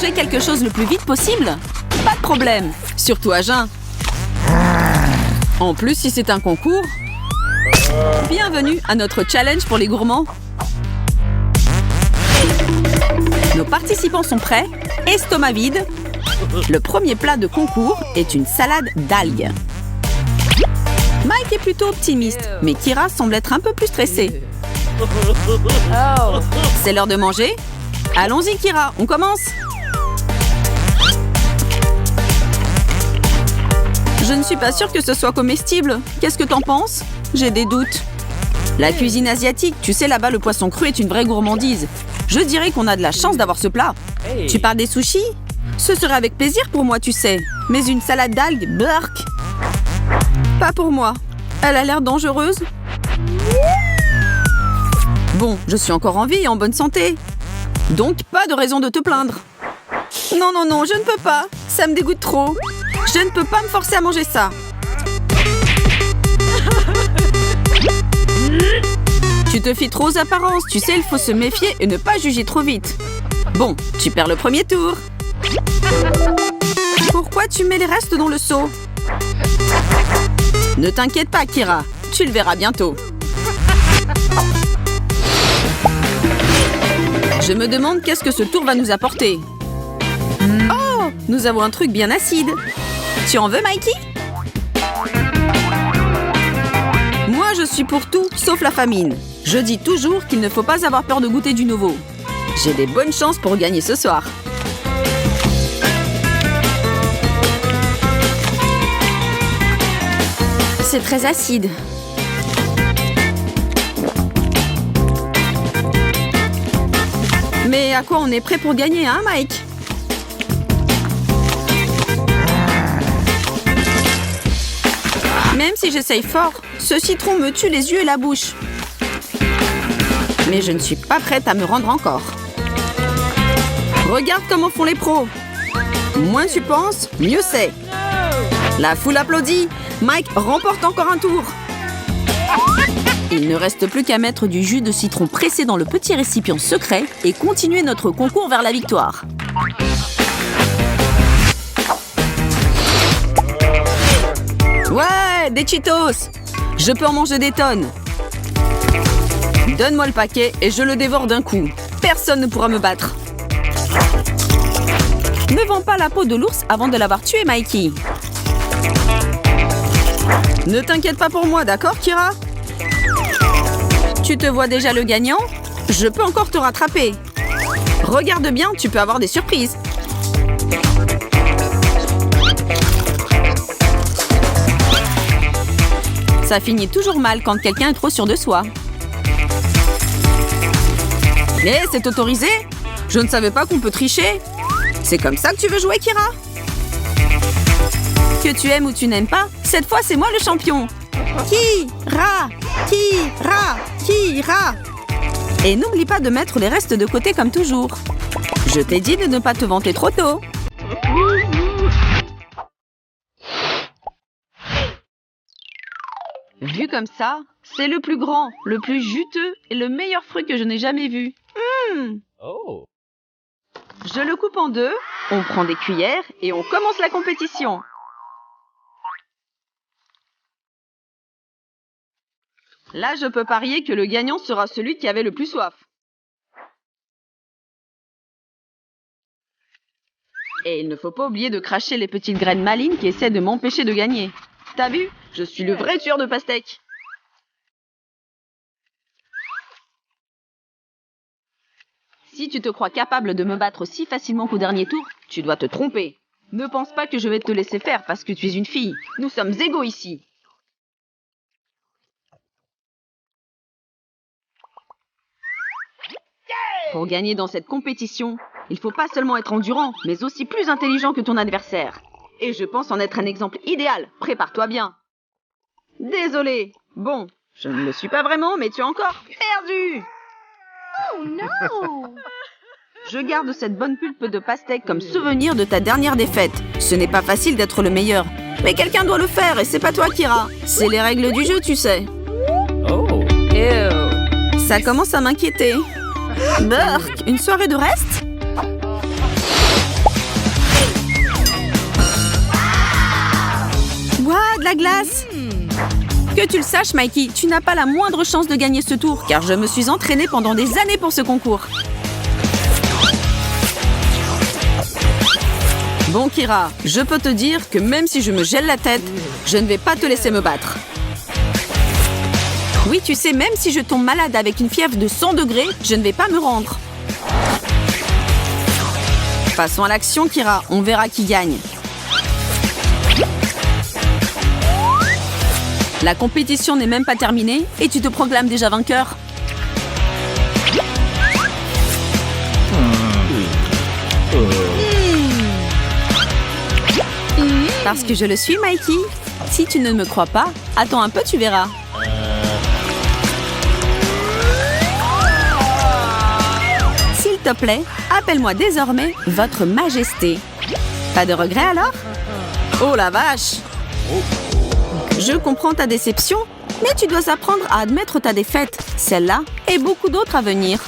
manger quelque chose le plus vite possible? Pas de problème, surtout à jeun. En plus, si c'est un concours... Bienvenue à notre challenge pour les gourmands. Nos participants sont prêts, estomac vide. Le premier plat de concours est une salade d'algues. Mike est plutôt optimiste, mais Kira semble être un peu plus stressée. C'est l'heure de manger? Allons-y Kira, on commence! Je ne suis pas sûre que ce soit comestible. Qu'est-ce que t'en penses? J'ai des doutes. La cuisine asiatique, tu sais, là-bas, le poisson cru est une vraie gourmandise. Je dirais qu'on a de la chance d'avoir ce plat. Tu parles des sushis? Ce serait avec plaisir pour moi, tu sais. Mais une salade d'algues, burk! Pas pour moi. Elle a l'air dangereuse. Bon, je suis encore en vie et en bonne santé. Donc, pas de raison de te plaindre. Non, non, non, je ne peux pas. Ça me dégoûte trop. Je ne peux pas me forcer à manger ça. Tu te fies trop aux apparences. Tu sais, il faut se méfier et ne pas juger trop vite. Bon, tu perds le premier tour. Pourquoi tu mets les restes dans le seau? Ne t'inquiète pas, Kira. Tu le verras bientôt. Je me demande qu'est-ce que ce tour va nous apporter. Oh, nous avons un truc bien acide. Tu en veux, Mikey? Moi, je suis pour tout, sauf la famine. Je dis toujours qu'il ne faut pas avoir peur de goûter du nouveau. J'ai des bonnes chances pour gagner ce soir. C'est très acide. Mais à quoi on est prêt pour gagner, hein, Mike? Même si j'essaye fort, ce citron me tue les yeux et la bouche. Mais je ne suis pas prête à me rendre encore. Regarde comment font les pros. Moins tu penses, mieux c'est. La foule applaudit. Mike remporte encore un tour. Il ne reste plus qu'à mettre du jus de citron pressé dans le petit récipient secret et continuer notre concours vers la victoire. Ouais, des Cheetos! Je peux en manger des tonnes. Donne-moi le paquet et je le dévore d'un coup. Personne ne pourra me battre. Ne vends pas la peau de l'ours avant de l'avoir tué, Mikey. Ne t'inquiète pas pour moi, d'accord, Kira? Tu te vois déjà le gagnant? Je peux encore te rattraper. Regarde bien, tu peux avoir des surprises. Ça finit toujours mal quand quelqu'un est trop sûr de soi. Mais c'est autorisé? Je ne savais pas qu'on peut tricher. C'est comme ça que tu veux jouer, Kira? Que tu aimes ou tu n'aimes pas, cette fois c'est moi le champion. Kira! Kira! Kira! Et n'oublie pas de mettre les restes de côté comme toujours. Je t'ai dit de ne pas te vanter trop tôt. Vu comme ça, c'est le plus grand, le plus juteux et le meilleur fruit que je n'ai jamais vu. Oh. Je le coupe en deux, on prend des cuillères et on commence la compétition. Là, je peux parier que le gagnant sera celui qui avait le plus soif. Et il ne faut pas oublier de cracher les petites graines malignes qui essaient de m'empêcher de gagner. T'as vu? Je suis le vrai tueur de pastèques. Si tu te crois capable de me battre si facilement qu'au dernier tour, tu dois te tromper. Ne pense pas que je vais te laisser faire parce que tu es une fille. Nous sommes égaux ici. Pour gagner dans cette compétition, il faut pas seulement être endurant, mais aussi plus intelligent que ton adversaire. Et je pense en être un exemple idéal. Prépare-toi bien. Désolé. Bon, je ne le suis pas vraiment, mais tu as encore perdu. Oh non! Je garde cette bonne pulpe de pastèque comme souvenir de ta dernière défaite. Ce n'est pas facile d'être le meilleur. Mais quelqu'un doit le faire et c'est pas toi, Kira. C'est les règles du jeu, tu sais. Oh. Ew. Ça commence à m'inquiéter. Burk, une soirée de reste? la glace. Que tu le saches, Mikey, tu n'as pas la moindre chance de gagner ce tour, car je me suis entraînée pendant des années pour ce concours. Bon, Kira, je peux te dire que même si je me gèle la tête, je ne vais pas te laisser me battre. Oui, tu sais, même si je tombe malade avec une fièvre de 100 degrés, je ne vais pas me rendre. Passons à l'action, Kira. On verra qui gagne. La compétition n'est même pas terminée et tu te proclames déjà vainqueur. Parce que je le suis, Mikey. Si tu ne me crois pas, attends un peu, tu verras. S'il te plaît, appelle-moi désormais Votre Majesté. Pas de regret alors? Oh la vache! Je comprends ta déception, mais tu dois apprendre à admettre ta défaite. Celle-là et beaucoup d'autres à venir.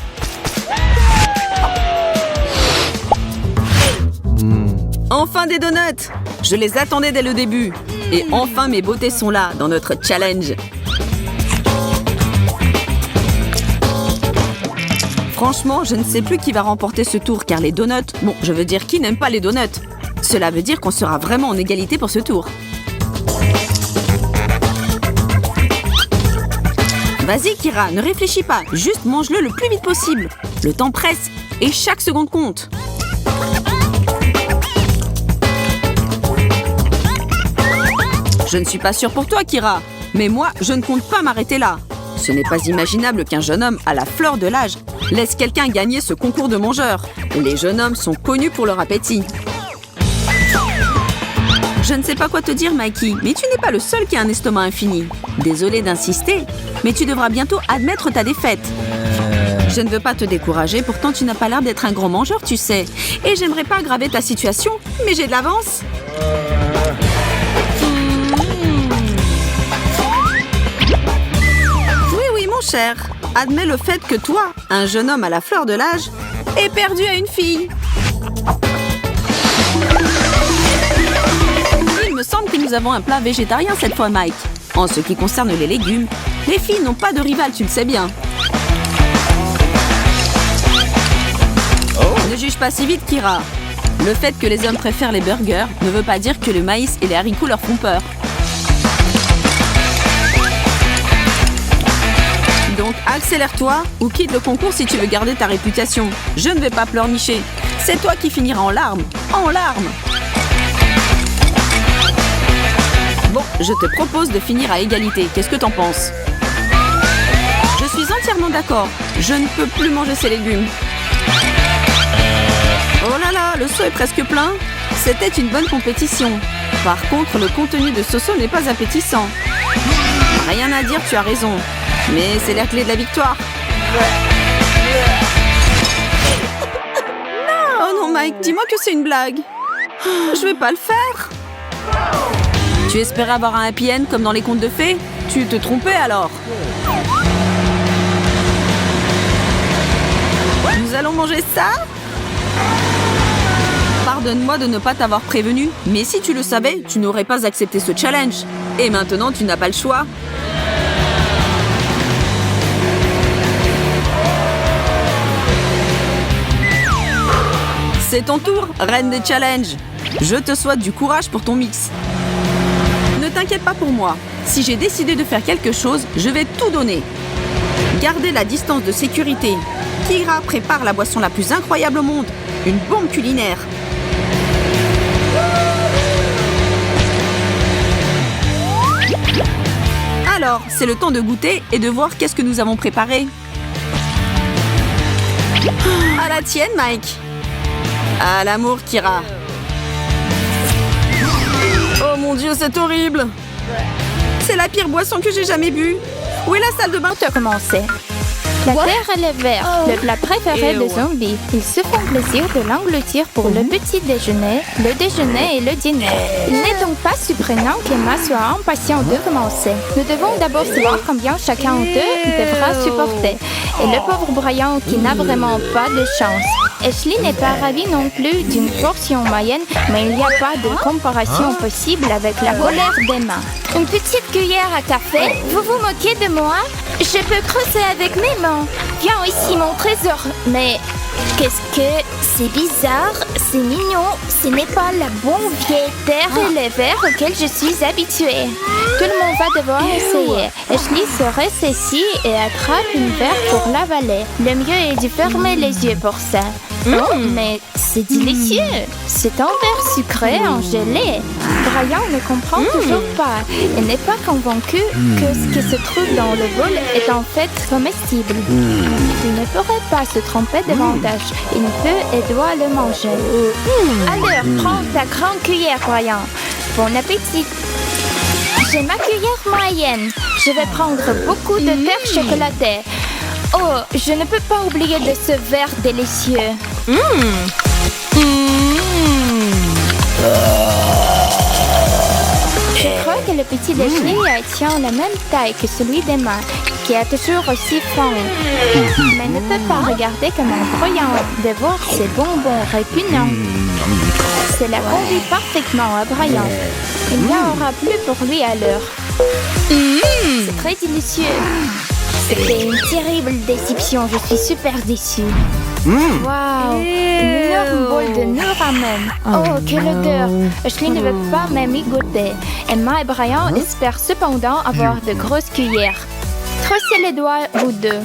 Enfin des donuts! Je les attendais dès le début. Et enfin mes beautés sont là, dans notre challenge. Franchement, je ne sais plus qui va remporter ce tour, car les donuts... Bon, je veux dire, qui n'aime pas les donuts? Cela veut dire qu'on sera vraiment en égalité pour ce tour. Vas-y, Kira, ne réfléchis pas. Juste mange-le le plus vite possible. Le temps presse et chaque seconde compte. Je ne suis pas sûre pour toi, Kira. Mais moi, je ne compte pas m'arrêter là. Ce n'est pas imaginable qu'un jeune homme à la fleur de l'âge laisse quelqu'un gagner ce concours de mangeurs. Les jeunes hommes sont connus pour leur appétit. Je ne sais pas quoi te dire, Mikey, mais tu n'es pas le seul qui a un estomac infini. Désolée d'insister, mais tu devras bientôt admettre ta défaite. Je ne veux pas te décourager, pourtant tu n'as pas l'air d'être un gros mangeur, tu sais. Et j'aimerais pas aggraver ta situation, mais j'ai de l'avance. Oui, mon cher. Admets le fait que toi, un jeune homme à la fleur de l'âge, est perdu à une fille. Il me semble que nous avons un plat végétarien cette fois, Mike. En ce qui concerne les légumes, les filles n'ont pas de rival, tu le sais bien. Ne juge pas si vite, Kira. Le fait que les hommes préfèrent les burgers ne veut pas dire que le maïs et les haricots leur font peur. Donc accélère-toi ou quitte le concours si tu veux garder ta réputation. Je ne vais pas pleurnicher. C'est toi qui finiras en larmes. En larmes. Bon, je te propose de finir à égalité. Qu'est-ce que t'en penses? Je suis entièrement d'accord. Je ne peux plus manger ces légumes. Oh là là, le seau est presque plein. C'était une bonne compétition. Par contre, le contenu de ce seau n'est pas appétissant. Rien à dire, tu as raison. Mais c'est la clé de la victoire. Oh non, Mike, dis-moi que c'est une blague. Je vais pas le faire. Tu espérais avoir un happy end comme dans les contes de fées? Tu te trompais alors. Nous allons manger ça? Pardonne-moi de ne pas t'avoir prévenu, mais si tu le savais, tu n'aurais pas accepté ce challenge. Et maintenant, tu n'as pas le choix. C'est ton tour, reine des challenges. Je te souhaite du courage pour ton mix. Ne t'inquiète pas pour moi. Si j'ai décidé de faire quelque chose, je vais tout donner. Gardez la distance de sécurité. Kira prépare la boisson la plus incroyable au monde. Une bombe culinaire. Alors, c'est le temps de goûter et de voir qu'est-ce que nous avons préparé. À la tienne, Mike. À l'amour, Kira. Oh mon Dieu, c'est horrible. C'est la pire boisson que j'ai jamais bu. Où est la salle de bain? Tout a commencé. La terre et le verre, le plat préféré des zombies. Ils se font plaisir de l'engloutir pour le petit déjeuner, le déjeuner et le dîner. Il n'est donc pas surprenant qu'Emma soit impatiente de commencer. Nous devons d'abord savoir combien chacun d'eux devra supporter. Et le pauvre Brian qui n'a vraiment pas de chance. Ashley n'est pas ravie non plus d'une portion moyenne, mais il n'y a pas de comparaison possible avec la colère d'Emma. Une petite cuillère à café? Vous vous moquez de moi? Je peux creuser avec mes mains. Viens ici, mon trésor. Mais qu'est-ce que... C'est bizarre, c'est mignon. Ce n'est pas la bonne vieille terre et les verres auxquels je suis habituée. Tout le monde va devoir essayer. Ashley se ressaisit et attrape une verre pour l'avaler. Le mieux est de fermer les yeux pour ça. Oh, mais c'est délicieux. C'est un verre sucré en gelée. Brian ne comprend toujours pas. Il n'est pas convaincu que ce qui se trouve dans le bol est en fait comestible. Il ne pourrait pas se tromper davantage. Il peut et doit le manger. Alors, prends ta grande cuillère, Brian. Bon appétit. J'ai ma cuillère moyenne. Je vais prendre beaucoup de terre chocolatée. Oh, je ne peux pas oublier de ce verre délicieux. Je crois que le petit déjeuner tient la même taille que celui d'Emma, qui est toujours aussi fin. Mais ne peut pas regarder comme un brouillon de voir ces bonbons répugnants. Cela convient parfaitement à Brian. Il n'y en aura plus pour lui à l'heure. C'est très délicieux. C'était une terrible déception. Je suis super déçue. Wow! Une énorme boule de noix ramen. Oh, quelle odeur! Ashley ne veut pas même y goûter. Emma et Brian espèrent cependant avoir de grosses cuillères. Crossez les doigts, vous deux.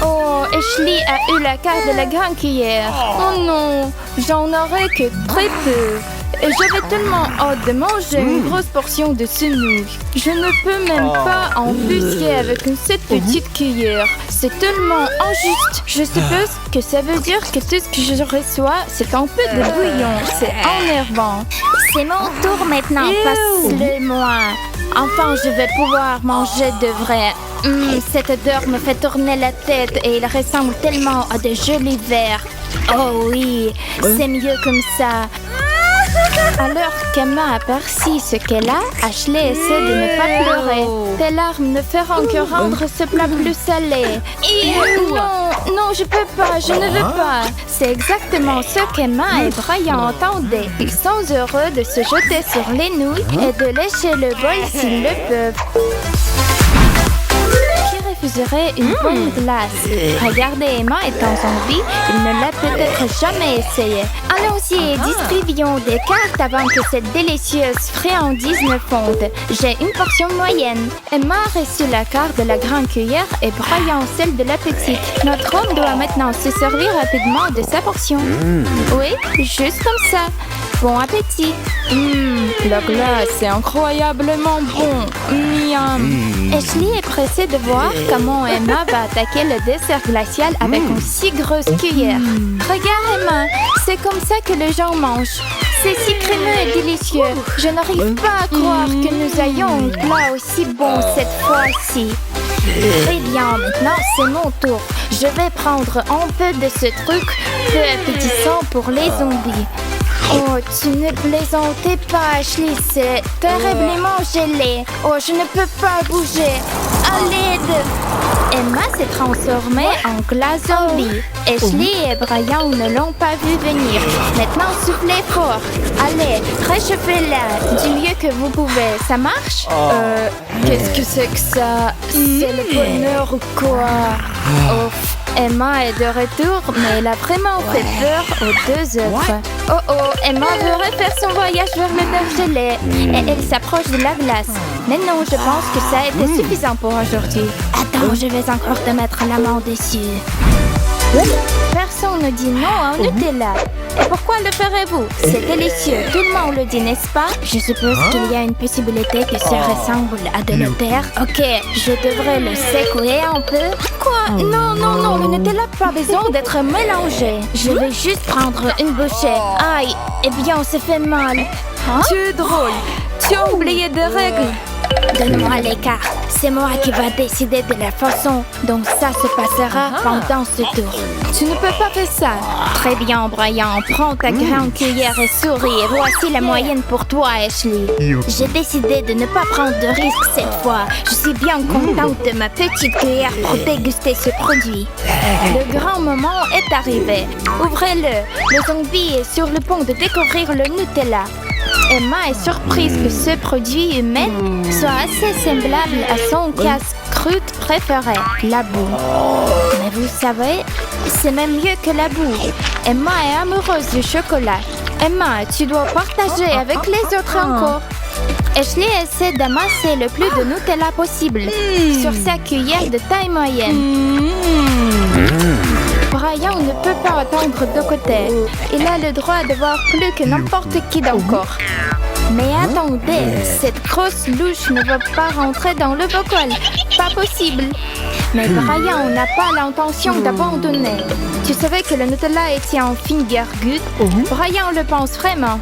Oh, Ashley a eu la carte de la grande cuillère. Oh non, j'en aurai que très peu. Et j'avais tellement hâte de manger une grosse portion de ce nouilles. Je ne peux même pas en busquer avec cette petite cuillère. C'est tellement injuste. Je suppose que ça veut dire que tout ce que je reçois, c'est un peu de bouillon. C'est énervant. C'est mon tour maintenant, passe-le-moi. Enfin, je vais pouvoir manger de vrai. Cette odeur me fait tourner la tête et il ressemble tellement à de jolis verres. Oh oui, c'est mieux comme ça. Alors qu'Emma aperçut ce qu'elle a, Ashley essaie de ne pas pleurer. Tes larmes ne feront que rendre ce plat plus salé. Non, je peux pas, je ne veux pas. C'est exactement ce qu'Emma et Brian entendaient. Ils sont heureux de se jeter sur les nouilles et de lécher le bol s'ils le peuvent. Refuserait une bonne glace. Regardez, Emma est en zombie, il ne l'a peut-être jamais essayé. Allons-y, distribuons des cartes avant que cette délicieuse friandise ne fonde. J'ai une portion moyenne. Emma a reçu la carte de la grande cuillère et Brian celle de la petite. Notre homme doit maintenant se servir rapidement de sa portion. Oui, juste comme ça. Bon appétit. La glace est incroyablement bon. Miam. Ashley est pressée de voir comment Emma va attaquer le dessert glacial avec une si grosse cuillère. Regarde Emma, c'est comme ça que les gens mangent. C'est si crémeux et délicieux. Je n'arrive pas à croire que nous ayons un plat aussi bon cette fois-ci. Très bien, maintenant c'est mon tour. Je vais prendre un peu de ce truc peu appétissant pour les zombies. Oh, tu ne plaisantais pas, Ashley, c'est terriblement gelé. Oh, je ne peux pas bouger. À l'aide! Emma s'est transformée en glace zombie. Ashley et Brian ne l'ont pas vu venir. Maintenant, soufflez fort. Allez, réchauffez-la du mieux que vous pouvez. Ça marche? Qu'est-ce que c'est que ça? C'est le bonheur ou quoi? Ouf. Emma est de retour, mais elle a vraiment fait peur aux deux œufs. Oh, Emma veut refaire son voyage vers le verre gelé et elle s'approche de la glace. Mais non, je pense que ça a été suffisant pour aujourd'hui. Attends, je vais encore te mettre la main dessus. Personne ne dit non au Nutella. Et pourquoi le ferez-vous? C'est délicieux. Tout le monde le dit, n'est-ce pas? Je suppose qu'il y a une possibilité que ça ressemble à de la terre. Ok, je devrais le secouer un peu. Quoi? Non, le Nutella n'a pas besoin d'être mélangé. Je vais juste prendre une bouchée. Aïe, eh bien, ça fait mal. Tu es drôle. Tu as oublié des règles. Donne-moi les cartes. c'est moi qui va décider de la façon dont ça se passera pendant ce tour. Tu ne peux pas faire ça. Très bien, Brian. Prends ta grande cuillère et souris. Et voici la moyenne pour toi, Ashley. J'ai décidé de ne pas prendre de risques cette fois. Je suis bien contente de ma petite cuillère pour déguster ce produit. Le grand moment est arrivé. Ouvrez-le. Le zombie est sur le point de découvrir le Nutella. Emma est surprise que ce produit humain soit assez semblable à son casse-croûte préféré, la boue. Mais vous savez, c'est même mieux que la boue. Emma est amoureuse du chocolat. Emma, tu dois partager avec les autres encore. Ashley essaie d'amasser le plus de Nutella possible sur sa cuillère de taille moyenne. Brian ne peut pas attendre de côté. Il a le droit de voir plus que n'importe qui d'encore. Mais attendez, cette grosse louche ne va pas rentrer dans le bocal. Pas possible. Mais Brian n'a pas l'intention d'abandonner. Tu savais que le Nutella était en finger good? Brian le pense vraiment.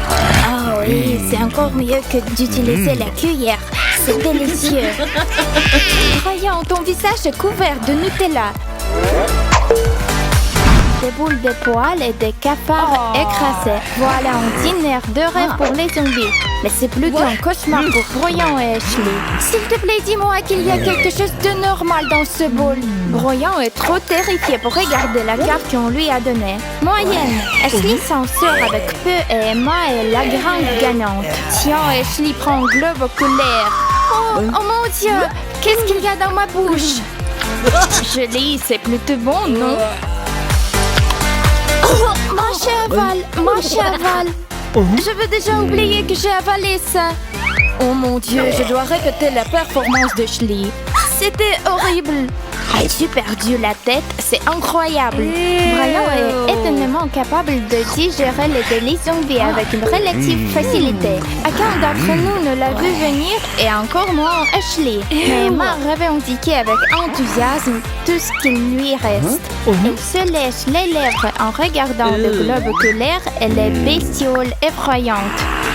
Oh oui, c'est encore mieux que d'utiliser la cuillère. C'est délicieux. Brian, ton visage est couvert de Nutella. Des boules de poils et des cafards écrasés. Voilà un dîner de rêve pour les zombies. Mais c'est plutôt un cauchemar pour Brian et Ashley. S'il te plaît, dis-moi qu'il y a quelque chose de normal dans ce bol. Brian est trop terrifié pour regarder la carte qu'on lui a donnée. Moyenne. Ashley s'en sort avec peu et Emma est la grande gagnante. Tiens, Ashley prend un globe oculaire. Oh mon Dieu! Qu'est-ce qu'il y a dans ma bouche? Je lis, c'est plutôt bon, non? Mon cheval. Je veux déjà oublier que j'ai avalé ça. Oh mon Dieu, je dois répéter la performance de Ashley. C'était horrible. As-tu perdu la tête? C'est incroyable. Brian est étonnamment capable de digérer les délices zombies avec une relative facilité. Aucun d'entre nous ne l'a vu venir et encore moins Ashley. Mais Emma revendiquait avec enthousiasme tout ce qu'il lui reste. Elle se lèche les lèvres en regardant le globe oculaire et les bestioles effrayantes.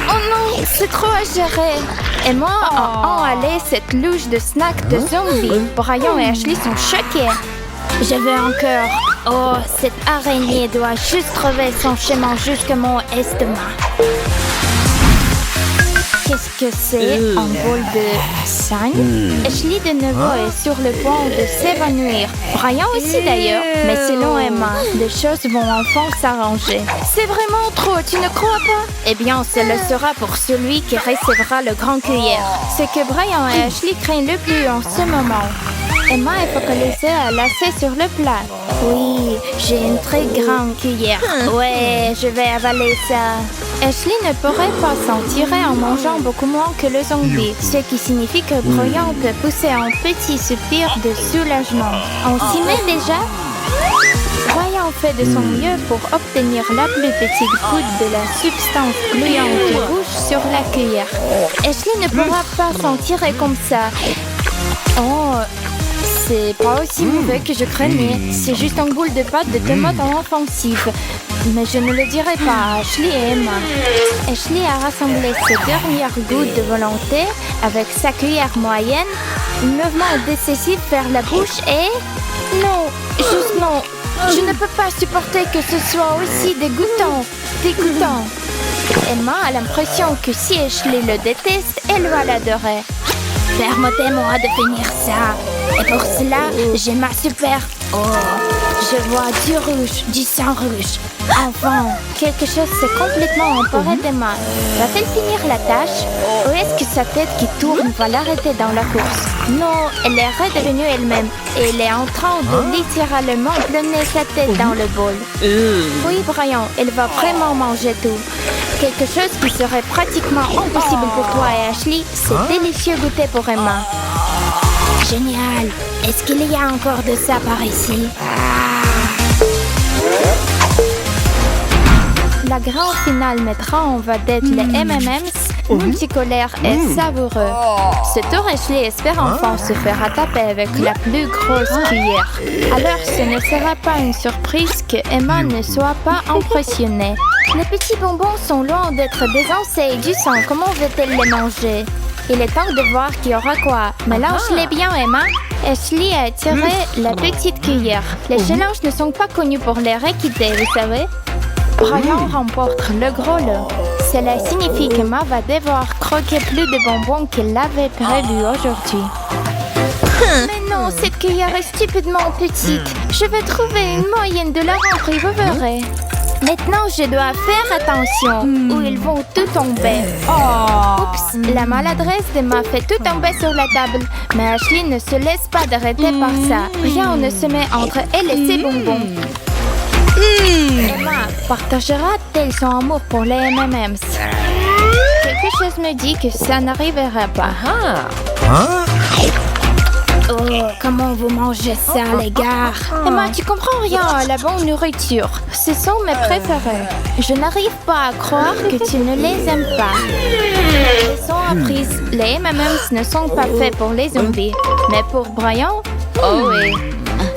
Oh non, c'est trop à gérer. Emma a enhalé cette louche de snack de zombies. Brian et Ashley sont choqués. Je veux encore. Oh, cette araignée doit juste trouver son chemin jusqu'à mon estomac. Qu'est-ce que c'est? Un bol de sang? Ashley de nouveau est sur le point de s'évanouir. Brian aussi d'ailleurs. Mais selon Emma, les choses vont enfin s'arranger. C'est vraiment trop, tu ne crois pas? Eh bien, ce le sera pour celui qui recevra le grand cuillère. Ce que Brian et Ashley craignent le plus en ce moment. Emma est focalisée à lasser sur le plat. Oui, j'ai une très grande cuillère. Ouais, je vais avaler ça. Ashley ne pourrait pas s'en tirer en mangeant beaucoup moins que le zombie, ce qui signifie que Brian peut pousser un petit soupir de soulagement. On s'y met déjà? Brian fait de son mieux pour obtenir la plus petite goutte de la substance gluante rouge sur la cuillère. Ashley ne pourra pas s'en tirer comme ça. Oh, c'est pas aussi mauvais que je craignais. C'est juste un boule de pâte de tomate en offensive. Mais je ne le dirai pas à Ashley et Emma. Ashley a rassemblé ses dernières gouttes de volonté avec sa cuillère moyenne, un mouvement décisif vers la bouche et... Non, juste non. Je ne peux pas supporter que ce soit aussi dégoûtant. Emma a l'impression que si Ashley le déteste, elle va l'adorer. Permettez-moi de finir ça. Et pour cela, j'ai ma super... Oh, je vois du rouge, du sang rouge. Enfin, quelque chose s'est complètement emparé d'Emma. Va-t-elle finir la tâche? Ou est-ce que sa tête qui tourne va l'arrêter dans la course? Non, elle est redevenue elle-même. Et elle est en train de littéralement plonger sa tête dans le bol. Oui, Brian, elle va vraiment manger tout. Quelque chose qui serait pratiquement impossible pour toi et Ashley, c'est délicieux goûter pour Emma. Génial! Est-ce qu'il y a encore de ça par ici? La grande finale mettra en vedette les M&M's multicolores et savoureux. Ce tour, Ashley espère enfin se faire rattraper avec la plus grosse cuillère. Alors, ce ne sera pas une surprise que Emma ne soit pas impressionnée. Les petits bonbons sont loin d'être des enseignes du sang. Comment va-t-elle les manger? Il est temps de voir qui aura quoi. Mélange-les bien, Emma. Ashley a tiré la petite cuillère. Les challenges ne sont pas connus pour leur équité, vous savez. Brian remporte le gros lot. Cela signifie qu'Emma va devoir croquer plus de bonbons qu'elle l'avait prévu aujourd'hui. Mais non, cette cuillère est stupidement petite. Je vais trouver une moyenne de la remplir, vous verrez. Maintenant, je dois faire attention ou ils vont tout tomber. Oups, la maladresse d'Emma fait tout tomber sur la table. Mais Ashley ne se laisse pas d'arrêter par ça. Rien ne se met entre elle et ses bonbons. Emma partagera-t-elle son amour pour les M&M's? Quelque chose me dit que ça n'arrivera pas. Oh, comment vous mangez ça, les gars? Emma, tu comprends rien à la bonne nourriture. Ce sont mes préférés. Je n'arrive pas à croire que tu ne les aimes pas. Leçon apprise, les M&M's ne sont pas faits pour les zombies. Mais pour Brian, oh oui.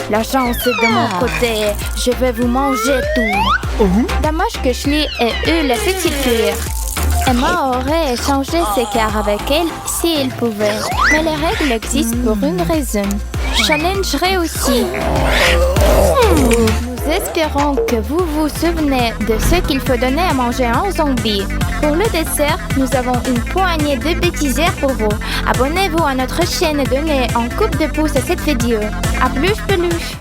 La chance est de mon côté. Je vais vous manger tout. Dommage que Ashley ait eu la petite cuillère. Emma aurait échangé ses cartes avec elle s'il pouvait. Mais les règles existent pour une raison. Challenge réussi. Nous espérons que vous vous souvenez de ce qu'il faut donner à manger à un zombie. Pour le dessert, nous avons une poignée de bêtisières pour vous. Abonnez-vous à notre chaîne et donnez un coup de pouce à cette vidéo. À plus, peluche!